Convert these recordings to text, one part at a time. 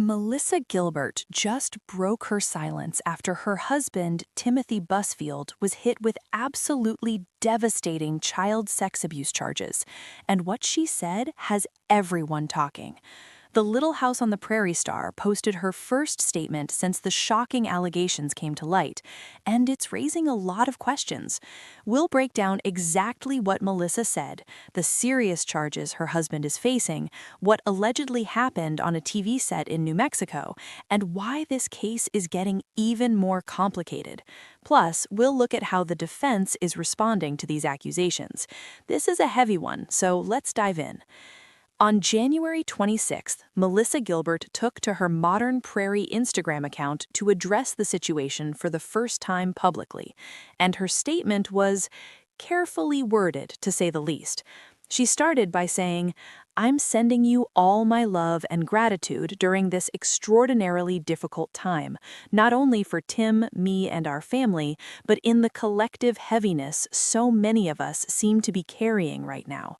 Melissa Gilbert just broke her silence after her husband, Timothy Busfield, was hit with absolutely devastating child sex abuse charges. And what she said has everyone talking. The Little House on the Prairie star posted her first statement since the shocking allegations came to light, and it's raising a lot of questions. We'll break down exactly what Melissa said, the serious charges her husband is facing, what allegedly happened on a TV set in New Mexico, and why this case is getting even more complicated. Plus, we'll look at how the defense is responding to these accusations. This is a heavy one, so let's dive in. On January 26th, Melissa Gilbert took to her Modern Prairie Instagram account to address the situation for the first time publicly, and her statement was carefully worded, to say the least. She started by saying, "I'm sending you all my love and gratitude during this extraordinarily difficult time, not only for Tim, me, and our family, but in the collective heaviness so many of us seem to be carrying right now."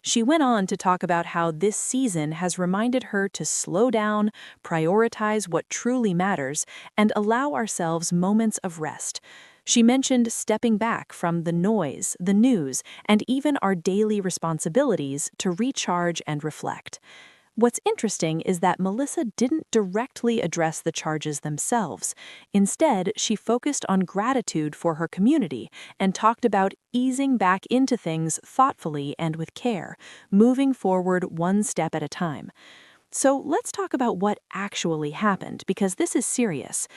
She went on to talk about how this season has reminded her to slow down, prioritize what truly matters, and allow ourselves moments of rest. She mentioned stepping back from the noise, the news, and even our daily responsibilities to recharge and reflect. What's interesting is that Melissa didn't directly address the charges themselves. Instead, she focused on gratitude for her community and talked about easing back into things thoughtfully and with care, moving forward one step at a time. So let's talk about what actually happened, because this is serious.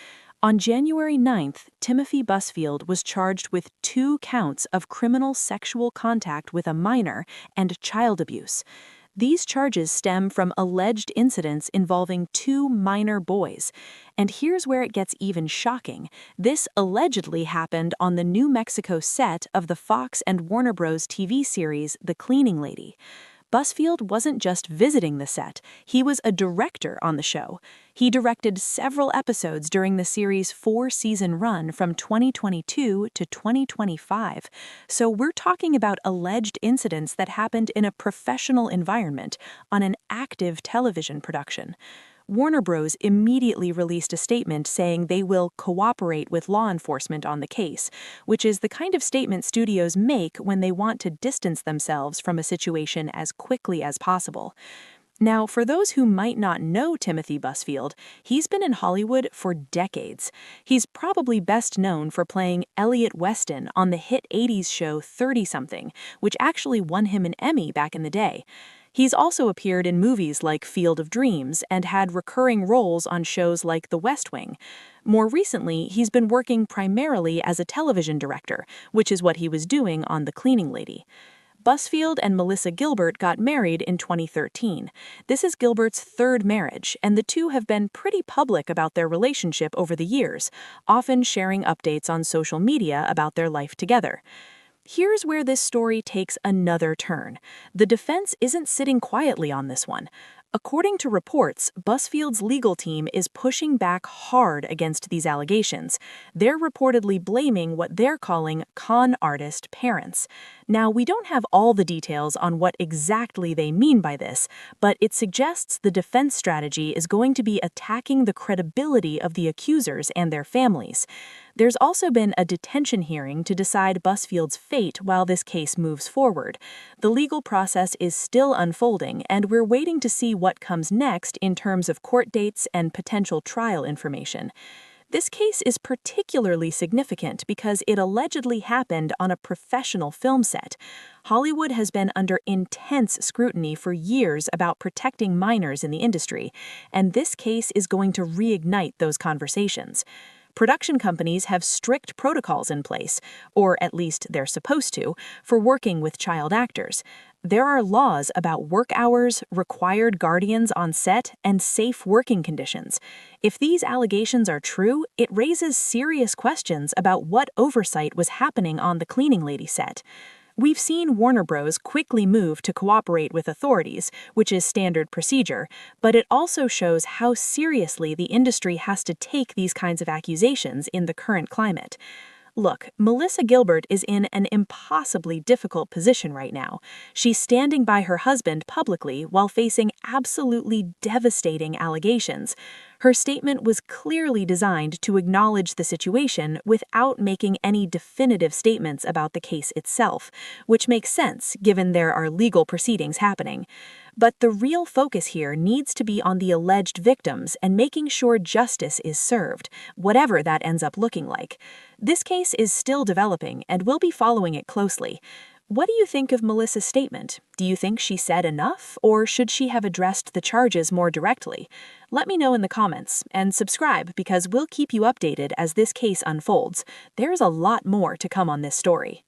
On January 9th, Timothy Busfield was charged with 2 counts of criminal sexual contact with a minor and child abuse. These charges stem from alleged incidents involving 2 minor boys. And here's where it gets even shocking. This allegedly happened on the New Mexico set of the Fox and Warner Bros. TV series The Cleaning Lady. Busfield wasn't just visiting the set, he was a director on the show. He directed several episodes during the series' 4-season run from 2022 to 2025. So we're talking about alleged incidents that happened in a professional environment on an active television production. Warner Bros. Immediately released a statement saying they will cooperate with law enforcement on the case, which is the kind of statement studios make when they want to distance themselves from a situation as quickly as possible. Now, for those who might not know Timothy Busfield, he's been in Hollywood for decades. He's probably best known for playing Elliot Weston on the hit 80s show 30-something, which actually won him an Emmy back in the day. He's also appeared in movies like Field of Dreams and had recurring roles on shows like The West Wing. More recently, he's been working primarily as a television director, which is what he was doing on The Cleaning Lady. Busfield and Melissa Gilbert got married in 2013. This is Gilbert's 3rd marriage, and the two have been pretty public about their relationship over the years, often sharing updates on social media about their life together. Here's where this story takes another turn. The defense isn't sitting quietly on this one. According to reports, Busfield's legal team is pushing back hard against these allegations. They're reportedly blaming what they're calling con artist parents. Now, we don't have all the details on what exactly they mean by this, but it suggests the defense strategy is going to be attacking the credibility of the accusers and their families. There's also been a detention hearing to decide Busfield's fate while this case moves forward. The legal process is still unfolding, and we're waiting to see what comes next in terms of court dates and potential trial information. This case is particularly significant because it allegedly happened on a professional film set. Hollywood has been under intense scrutiny for years about protecting minors in the industry, and this case is going to reignite those conversations. Production companies have strict protocols in place, or at least they're supposed to, for working with child actors. There are laws about work hours, required guardians on set, and safe working conditions. If these allegations are true, it raises serious questions about what oversight was happening on the Cleaning Lady set. We've seen Warner Bros. Quickly move to cooperate with authorities, which is standard procedure, but it also shows how seriously the industry has to take these kinds of accusations in the current climate. Look, Melissa Gilbert is in an impossibly difficult position right now. She's standing by her husband publicly while facing absolutely devastating allegations. Her statement was clearly designed to acknowledge the situation without making any definitive statements about the case itself, which makes sense given there are legal proceedings happening. But the real focus here needs to be on the alleged victims and making sure justice is served, whatever that ends up looking like. This case is still developing, and we'll be following it closely. What do you think of Melissa's statement? Do you think she said enough, or should she have addressed the charges more directly? Let me know in the comments, and subscribe because we'll keep you updated as this case unfolds. There's a lot more to come on this story.